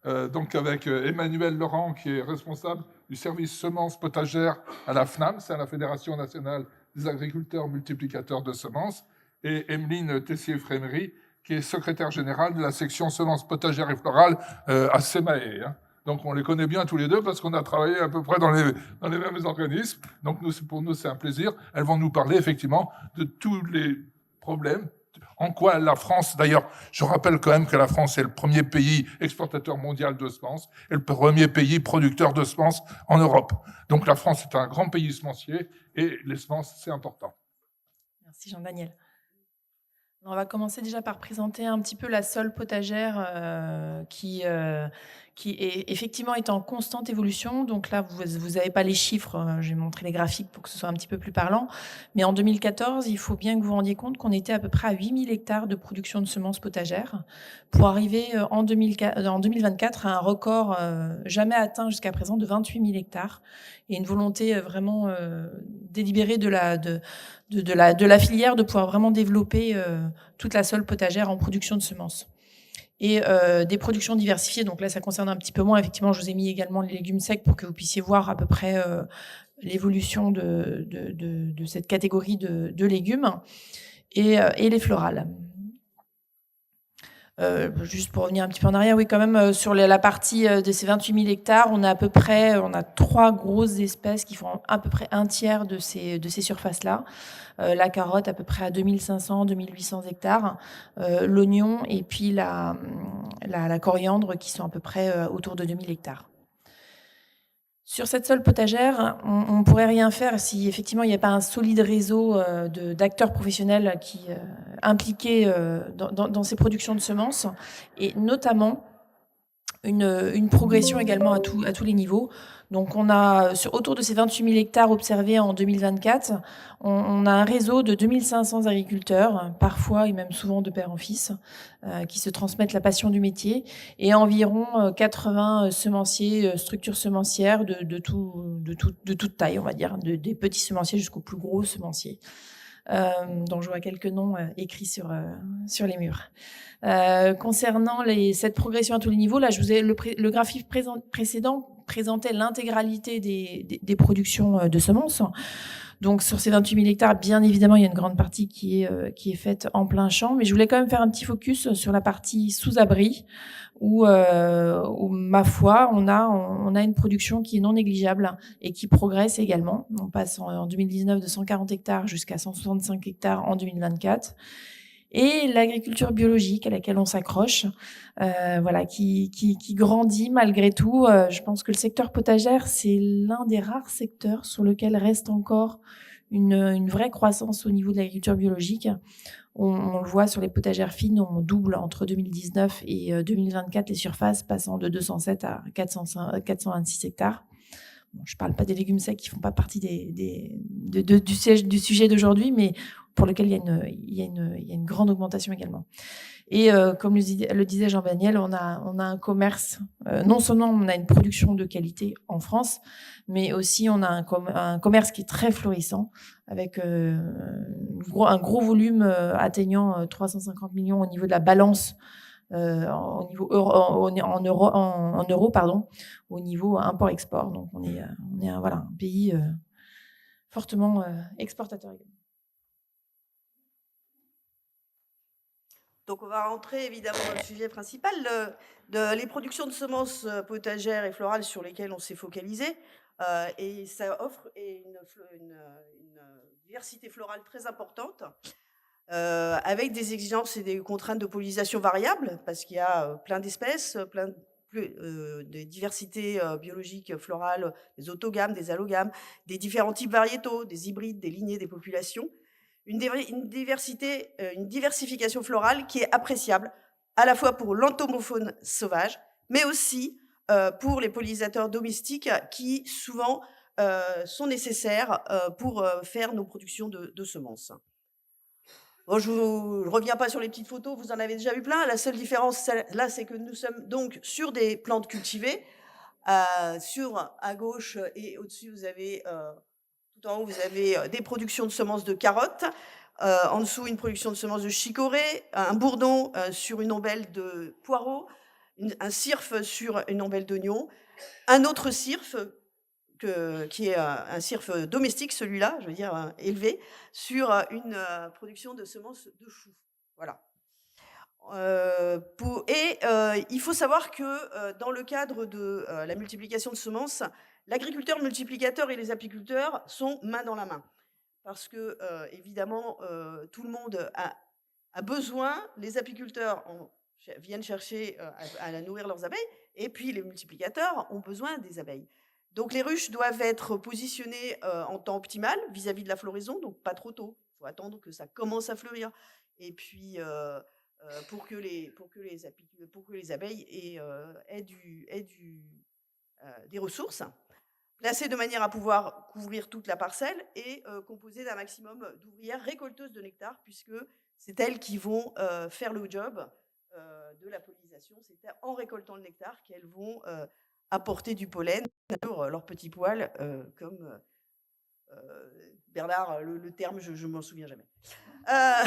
donc avec Emmanuel Laurent, qui est responsable du service semences potagères à la FNAM, c'est à la Fédération nationale des agriculteurs multiplicateurs de semences, et Emeline Tessier-Frémery, qui est secrétaire générale de la section semences potagères et florales à SEMAE. Hein. Donc on les connaît bien tous les deux parce qu'on a travaillé à peu près dans les mêmes organismes. Donc pour nous, c'est un plaisir. Elles vont nous parler effectivement de tous les problèmes. En quoi la France, d'ailleurs, je rappelle quand même que la France est le premier pays exportateur mondial de semences et le premier pays producteur de semences en Europe. Donc la France est un grand pays semencier et les semences, c'est important. Merci Jean-Daniel. On va commencer déjà par présenter un petit peu la sole potagère qui est, effectivement est en constante évolution. Donc là, vous avez pas les chiffres, je vais montrer les graphiques pour que ce soit un petit peu plus parlant. Mais en 2014, il faut bien que vous vous rendiez compte qu'on était à peu près à 8000 hectares de production de semences potagères pour arriver en 2024 à un record jamais atteint jusqu'à présent de 28 000 hectares et une volonté vraiment délibérée de la filière de pouvoir vraiment développer toute la sole potagère en production de semences. Et des productions diversifiées, donc là ça concerne un petit peu moins, effectivement je vous ai mis également les légumes secs pour que vous puissiez voir à peu près l'évolution de cette catégorie de légumes et les florales. Juste pour revenir un petit peu en arrière, oui, quand même, sur la partie de ces 28 000 hectares, on a 3 grosses espèces qui font à peu près un tiers de ces surfaces-là. La carotte à peu près à 2500, 2800 hectares, l'oignon et puis la coriandre qui sont à peu près autour de 2000 hectares. Sur cette sole potagère, on ne pourrait rien faire si effectivement il n'y a pas un solide réseau d'acteurs professionnels qui impliqués dans ces productions de semences et notamment une progression également à tous les niveaux. Donc on a autour de ces 28 000 hectares observés en 2024, on a un réseau de 2500 agriculteurs, parfois et même souvent de père en fils, qui se transmettent la passion du métier, et environ 80 semenciers, structures semencières de toute taille, on va dire, des petits semenciers jusqu'aux plus gros semenciers. Dont je vois quelques noms écrits sur les murs. Concernant cette progression à tous les niveaux, là, je vous ai le graphique précédent présentait l'intégralité des productions de semences. Donc sur ces 28 000 hectares, bien évidemment, il y a une grande partie qui est faite en plein champ, mais je voulais quand même faire un petit focus sur la partie sous-abri, où ma foi, on a une production qui est non négligeable et qui progresse également. On passe en 2019 de 140 hectares jusqu'à 165 hectares en 2024. Et l'agriculture biologique à laquelle on s'accroche, voilà, qui grandit malgré tout. Je pense que le secteur potagère, c'est l'un des rares secteurs sur lequel reste encore une vraie croissance au niveau de l'agriculture biologique. On le voit sur les potagères fines, on double entre 2019 et 2024 les surfaces, passant de 207 à 426 hectares. Bon, je ne parle pas des légumes secs qui ne font pas partie du sujet d'aujourd'hui, mais pour lequel il y a une grande augmentation également. Et comme le disait Jean-Daniel, on a un commerce, non seulement on a une production de qualité en France, mais aussi on a un commerce qui est très florissant, avec un gros volume atteignant 350 millions au niveau de la balance au niveau en euros, pardon, au niveau import-export. Donc on est voilà, un pays fortement exportateur. Donc on va rentrer évidemment dans le sujet principal, les productions de semences potagères et florales sur lesquelles on s'est focalisé. Et ça offre une diversité florale très importante, avec des exigences et des contraintes de pollinisation variables, parce qu'il y a plein d'espèces, de diversités biologiques, florales, des autogames, des allogames, des différents types variétaux, des hybrides, des lignées, des populations. Une diversification florale qui est appréciable à la fois pour l'entomofaune sauvage, mais aussi pour les pollinisateurs domestiques qui souvent sont nécessaires pour faire nos productions de semences. Bon, je ne reviens pas sur les petites photos, vous en avez déjà vu plein. La seule différence là, c'est que nous sommes donc sur des plantes cultivées. À gauche et au-dessus, vous avez tout en haut, vous avez des productions de semences de carottes. En dessous, une production de semences de chicorée, un bourdon sur une ombelle de poireaux, un cirfe sur une ombelle d'oignon, un autre cirfe qui est un cirfe domestique, celui-là, je veux dire élevé, sur une production de semences de choux. Voilà. Il faut savoir que dans le cadre de la multiplication de semences, l'agriculteur multiplicateur et les apiculteurs sont main dans la main. Parce que, évidemment, tout le monde a besoin, les apiculteurs viennent chercher à nourrir leurs abeilles, et puis les multiplicateurs ont besoin des abeilles. Donc les ruches doivent être positionnées en temps optimal vis-à-vis de la floraison, donc pas trop tôt. Il faut attendre que ça commence à fleurir. Et puis, pour que les abeilles aient des ressources, placées de manière à pouvoir couvrir toute la parcelle et composées d'un maximum d'ouvrières récolteuses de nectar, puisque c'est elles qui vont faire le job de la pollinisation. C'est en récoltant le nectar qu'elles vont apporter du pollen sur leurs petits poils, comme Bernard, le terme, je m'en souviens jamais. Euh,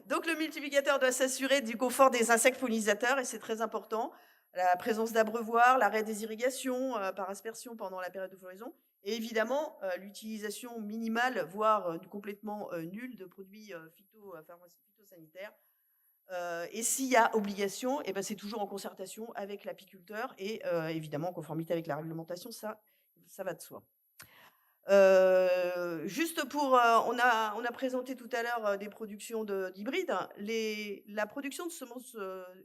donc le multiplicateur doit s'assurer du confort des insectes pollinisateurs, et c'est très important. La présence d'abreuvoirs, l'arrêt des irrigations par aspersion pendant la période de floraison, et évidemment l'utilisation minimale, voire complètement nulle, de produits phytosanitaires. Et s'il y a obligation, eh ben, c'est toujours en concertation avec l'apiculteur et évidemment en conformité avec la réglementation, ça va de soi. Juste pour, on a présenté tout à l'heure des productions d'hybrides. La production de semences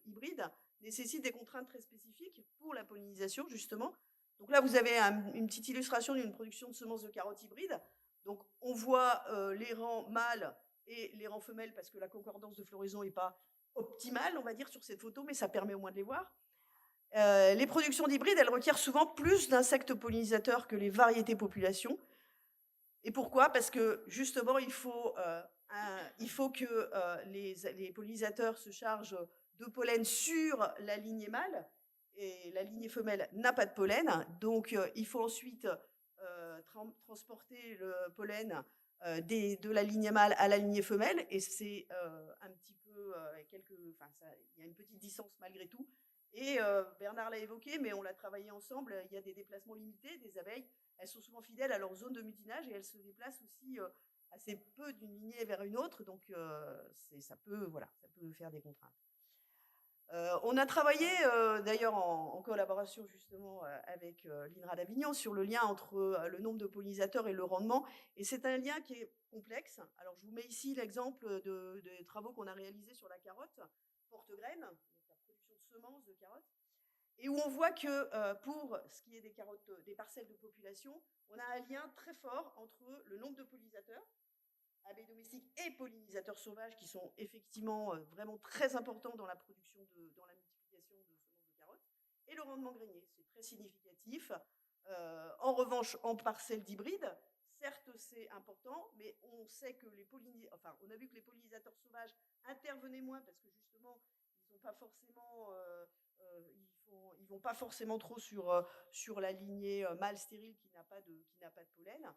hybrides nécessite des contraintes très spécifiques pour la pollinisation, justement. Donc là, vous avez une petite illustration d'une production de semences de carottes hybrides. Donc on voit les rangs mâles et les rangs femelles, parce que la concordance de floraison n'est pas optimale, on va dire, sur cette photo, mais ça permet au moins de les voir. Les productions d'hybrides, elles requièrent souvent plus d'insectes pollinisateurs que les variétés population. Et pourquoi? Parce que justement, il faut que les pollinisateurs se chargent de pollen sur la lignée mâle, et la lignée femelle n'a pas de pollen. Donc, il faut ensuite transporter le pollen de la lignée mâle à la lignée femelle. Et c'est un petit peu il y a une petite distance malgré tout. Et Bernard l'a évoqué, mais on l'a travaillé ensemble. Il y a des déplacements limités des abeilles. Elles sont souvent fidèles à leur zone de mutinage, et elles se déplacent aussi assez peu d'une lignée vers une autre. Donc, ça peut faire des contraintes. On a travaillé d'ailleurs en collaboration justement avec l'INRA d'Avignon sur le lien entre le nombre de pollinisateurs et le rendement. Et c'est un lien qui est complexe. Alors je vous mets ici l'exemple des travaux qu'on a réalisés sur la carotte porte-graine, donc la production de semences de carottes, et où on voit que pour ce qui est des carottes, des parcelles de population, on a un lien très fort entre le nombre de pollinisateurs, abeilles domestiques et pollinisateurs sauvages, qui sont effectivement vraiment très importants dans la production, dans la multiplication de semences de carottes, et le rendement grainé. C'est très significatif. En revanche, en parcelles d'hybrides, certes c'est important, mais on sait que on a vu que les pollinisateurs sauvages intervenaient moins, parce que justement, ils n'ont pas forcément, ils vont pas forcément trop sur la lignée mâle stérile qui n'a pas de pollen.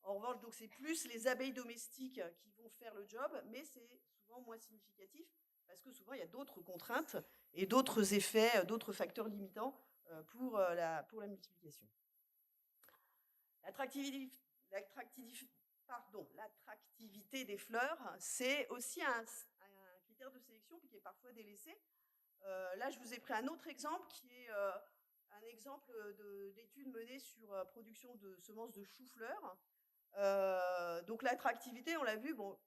En revanche, donc c'est plus les abeilles domestiques qui vont faire le job, mais c'est souvent moins significatif, parce que souvent il y a d'autres contraintes et d'autres effets, d'autres facteurs limitants pour la multiplication. L'attractivité des fleurs, c'est aussi un critère de sélection qui est parfois délaissé. Là, je vous ai pris un autre exemple qui est un exemple d'étude menée sur production de semences de chou-fleur. Donc l'attractivité, on l'a vu, bon,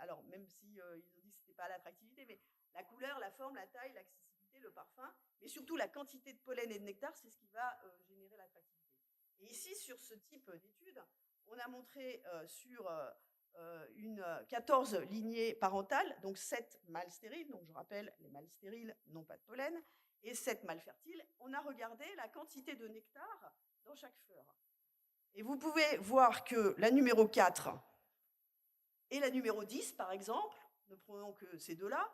alors même si ils ont dit que ce n'était pas l'attractivité, mais la couleur, la forme, la taille, l'accessibilité, le parfum, mais surtout la quantité de pollen et de nectar, c'est ce qui va générer l'attractivité. Et ici, sur ce type d'étude, on a montré sur 14 lignées parentales, donc 7 mâles stériles, donc je rappelle, les mâles stériles n'ont pas de pollen, et 7 mâles fertiles, on a regardé la quantité de nectar dans chaque fleur. Et vous pouvez voir que la numéro 4 et la numéro 10, par exemple, ne prenons que ces deux-là,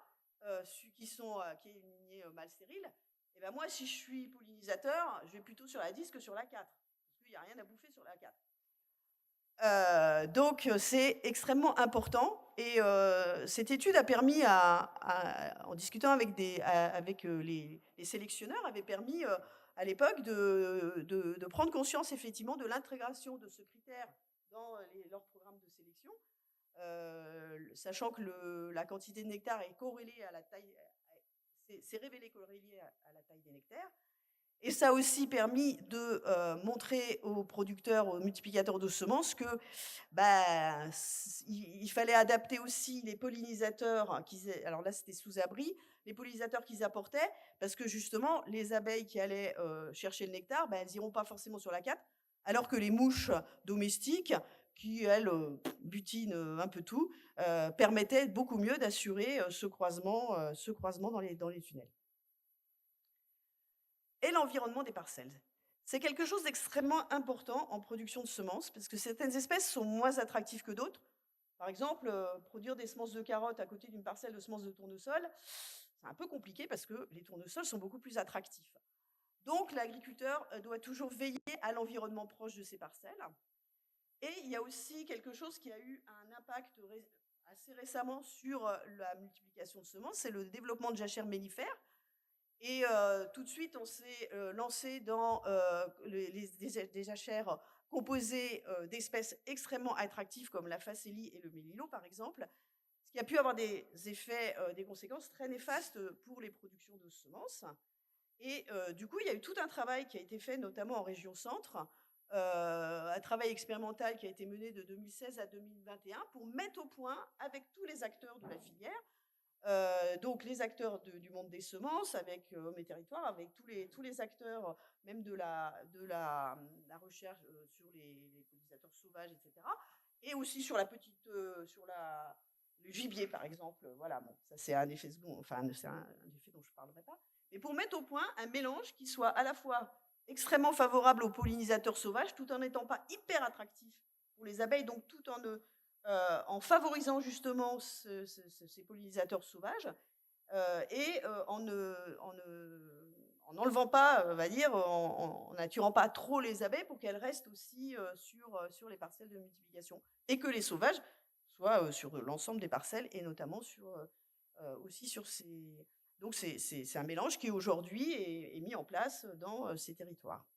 qui est une lignée mâle stérile, et ben moi, si je suis pollinisateur, je vais plutôt sur la 10 que sur la 4, parce qu'il n'y a rien à bouffer sur la 4. Donc c'est extrêmement important et cette étude a permis en discutant avec les sélectionneurs, avait permis, à l'époque de prendre conscience effectivement de l'intégration de ce critère dans leurs programmes de sélection, sachant que la quantité de nectar est corrélée à la taille, c'est révélé corrélé à la taille des nectaires. Et ça a aussi permis de montrer aux producteurs, aux multiplicateurs de semences que bah, il fallait adapter aussi les pollinisateurs. Alors là, c'était sous abri, les pollinisateurs qu'ils apportaient, parce que justement, les abeilles qui allaient chercher le nectar, bah, elles n'iront pas forcément sur la cape, alors que les mouches domestiques, qui, elles, butinent un peu tout, permettaient beaucoup mieux d'assurer ce croisement dans les tunnels. Et l'environnement des parcelles. C'est quelque chose d'extrêmement important en production de semences parce que certaines espèces sont moins attractives que d'autres. Par exemple, produire des semences de carottes à côté d'une parcelle de semences de tournesol, c'est un peu compliqué parce que les tournesols sont beaucoup plus attractifs. Donc l'agriculteur doit toujours veiller à l'environnement proche de ses parcelles. Et il y a aussi quelque chose qui a eu un impact assez récemment sur la multiplication de semences, c'est le développement de jachères mellifères. Et tout de suite, on s'est lancé dans des jachères composées d'espèces extrêmement attractives comme la facélie et le mélilo, par exemple, ce qui a pu avoir des effets, des conséquences très néfastes pour les productions de semences. Et du coup, il y a eu tout un travail qui a été fait, notamment en région centre, un travail expérimental qui a été mené de 2016 à 2021 pour mettre au point, avec tous les acteurs de la filière, donc les acteurs du monde des semences, avec mes territoires, avec tous les acteurs, même de la recherche sur les pollinisateurs sauvages, etc. Et aussi sur le gibier, par exemple. Voilà, bon, ça c'est un effet second, enfin c'est un effet dont je ne parlerai pas. Mais pour mettre au point un mélange qui soit à la fois extrêmement favorable aux pollinisateurs sauvages, tout en n'étant pas hyper attractif pour les abeilles, donc tout en favorisant justement ces pollinisateurs sauvages et en n'enlevant pas, on va dire, en n'attirant pas trop les abeilles pour qu'elles restent aussi sur les parcelles de multiplication et que les sauvages soient sur l'ensemble des parcelles et notamment aussi sur ces... Donc c'est un mélange qui aujourd'hui est mis en place dans ces territoires.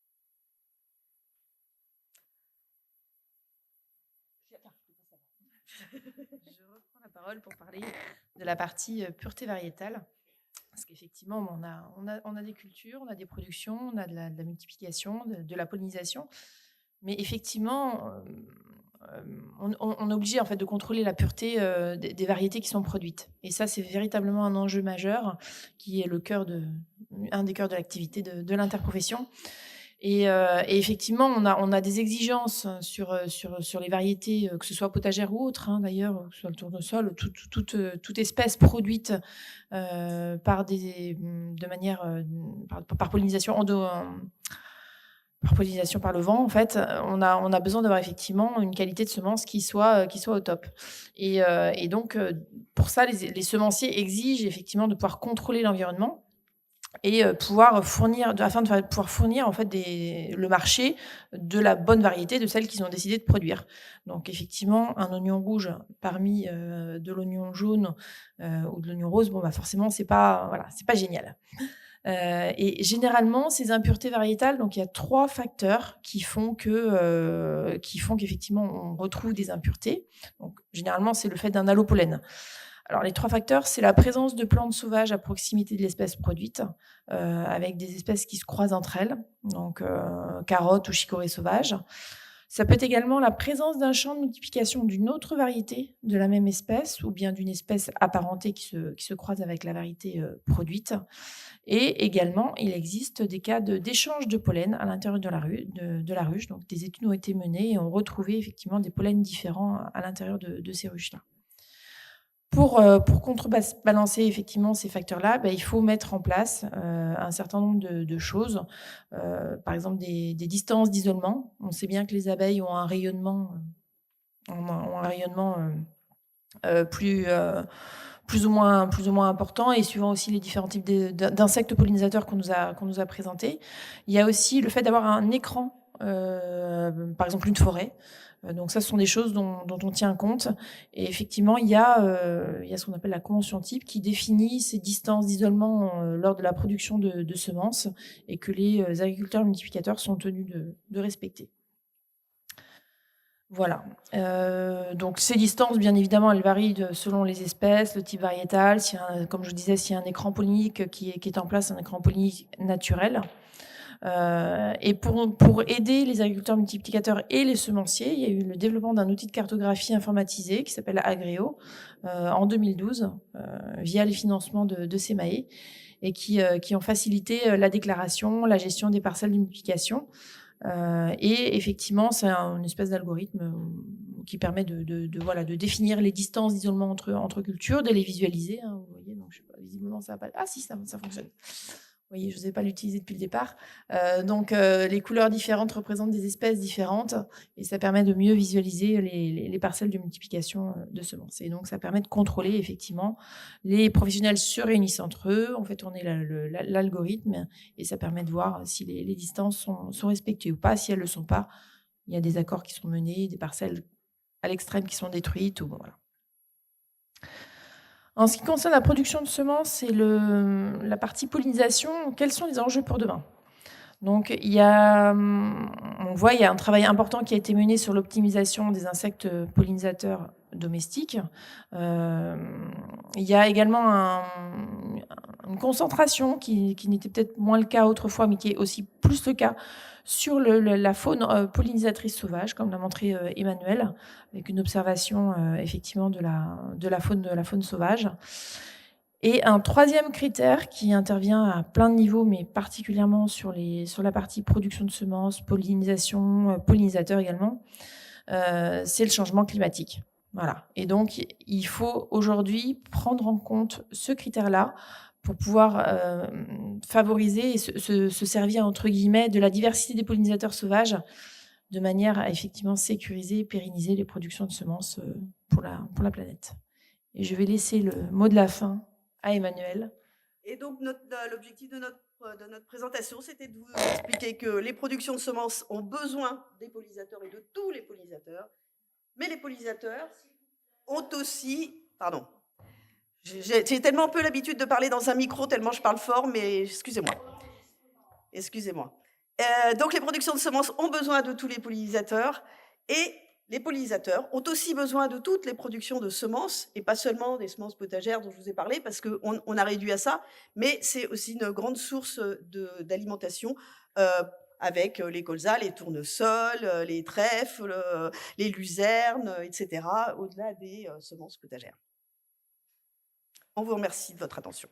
Je reprends la parole pour parler de la partie pureté variétale. Parce qu'effectivement, on a des cultures, on a des productions, on a de la multiplication, de la pollinisation. Mais effectivement, on est obligé en fait, de contrôler la pureté des variétés qui sont produites. Et ça, c'est véritablement un enjeu majeur qui est un des cœurs de l'activité de l'interprofession. Et effectivement, on a des exigences sur les variétés, que ce soit potagères ou autres, hein, d'ailleurs, que ce soit le tournesol, toute espèce produite par pollinisation par pollinisation par le vent, en fait, on a besoin d'avoir effectivement une qualité de semence qui soit au top. Et donc, pour ça, les semenciers exigent effectivement de pouvoir contrôler l'environnement et pouvoir fournir en fait le marché de la bonne variété, de celle qu'ils ont décidé de produire. Donc effectivement, un oignon rouge parmi de l'oignon jaune ou de l'oignon rose, bon bah forcément c'est pas génial. Et généralement, ces impuretés variétales, donc il y a 3 facteurs qui font qu'effectivement on retrouve des impuretés. Donc généralement, c'est le fait d'un allopollen. Alors les 3 facteurs, c'est la présence de plantes sauvages à proximité de l'espèce produite, avec des espèces qui se croisent entre elles, donc carottes ou chicorées sauvages. Ça peut être également la présence d'un champ de multiplication d'une autre variété de la même espèce ou bien d'une espèce apparentée qui se croise avec la variété produite. Et également, il existe des cas d'échange de pollen à l'intérieur de la ruche. Donc des études ont été menées et ont retrouvé effectivement des pollens différents à l'intérieur de ces ruches-là. Pour contrebalancer effectivement ces facteurs-là, il faut mettre en place un certain nombre de choses. Par exemple, des distances d'isolement. On sait bien que les abeilles ont un rayonnement, plus ou moins important, et suivant aussi les différents types d'insectes pollinisateurs qu'on nous a présentés. Il y a aussi le fait d'avoir un écran par exemple une forêt. Donc ça, ce sont des choses dont on tient compte. Et effectivement, il y a ce qu'on appelle la convention type qui définit ces distances d'isolement lors de la production de semences et que les agriculteurs multiplicateurs sont tenus de respecter. Voilà. Donc ces distances, bien évidemment, elles varient selon les espèces, le type variétal, comme je vous disais, s'il y a un écran pollinique qui est en place, un écran pollinique naturel. Et pour aider les agriculteurs multiplicateurs et les semenciers, il y a eu le développement d'un outil de cartographie informatisé qui s'appelle Agreo en 2012 via les financements de CEMAE et qui ont facilité la déclaration, la gestion des parcelles de multiplication. Et effectivement, c'est une espèce d'algorithme qui permet de définir les distances d'isolement entre cultures, de les visualiser. Hein, vous voyez, donc je sais pas, visiblement ça va pas. Ah si, ça fonctionne. Vous voyez, je n'osais pas l'utiliser depuis le départ. Donc, les couleurs différentes représentent des espèces différentes et ça permet de mieux visualiser les parcelles de multiplication de semences. Et donc, ça permet de contrôler effectivement. Les professionnels se réunissent entre eux, on fait tourner l'algorithme et ça permet de voir si les distances sont respectées ou pas. Si elles ne le sont pas, il y a des accords qui sont menés, des parcelles à l'extrême qui sont détruites. Ou bon, voilà. En ce qui concerne la production de semences et la partie pollinisation, quels sont les enjeux pour demain ? Donc, on voit il y a un travail important qui a été mené sur l'optimisation des insectes pollinisateurs domestiques. Il y a également une concentration qui n'était peut-être moins le cas autrefois, mais qui est aussi plus le cas sur la faune pollinisatrice sauvage, comme l'a montré Emmanuel, avec une observation effectivement de la faune sauvage. Et un troisième critère qui intervient à plein de niveaux, mais particulièrement sur la partie production de semences, pollinisation, pollinisateurs également, c'est le changement climatique. Voilà. Et donc, il faut aujourd'hui prendre en compte ce critère-là pour pouvoir favoriser et se servir, entre guillemets, de la diversité des pollinisateurs sauvages de manière à effectivement sécuriser et pérenniser les productions de semences pour la planète. Et je vais laisser le mot de la fin à Emmanuel. Et donc, l'objectif de notre présentation, c'était de vous expliquer que les productions de semences ont besoin des pollinisateurs et de tous les pollinisateurs. Mais les pollinisateurs ont aussi... Pardon. J'ai tellement peu l'habitude de parler dans un micro, tellement je parle fort, mais excusez-moi. Donc, les productions de semences ont besoin de tous les pollinisateurs et les pollinisateurs ont aussi besoin de toutes les productions de semences, et pas seulement des semences potagères dont je vous ai parlé, parce qu'on a réduit à ça, mais c'est aussi une grande source d'alimentation avec les colzas, les tournesols, les trèfles, les luzernes, etc., au-delà des semences potagères. On vous remercie de votre attention.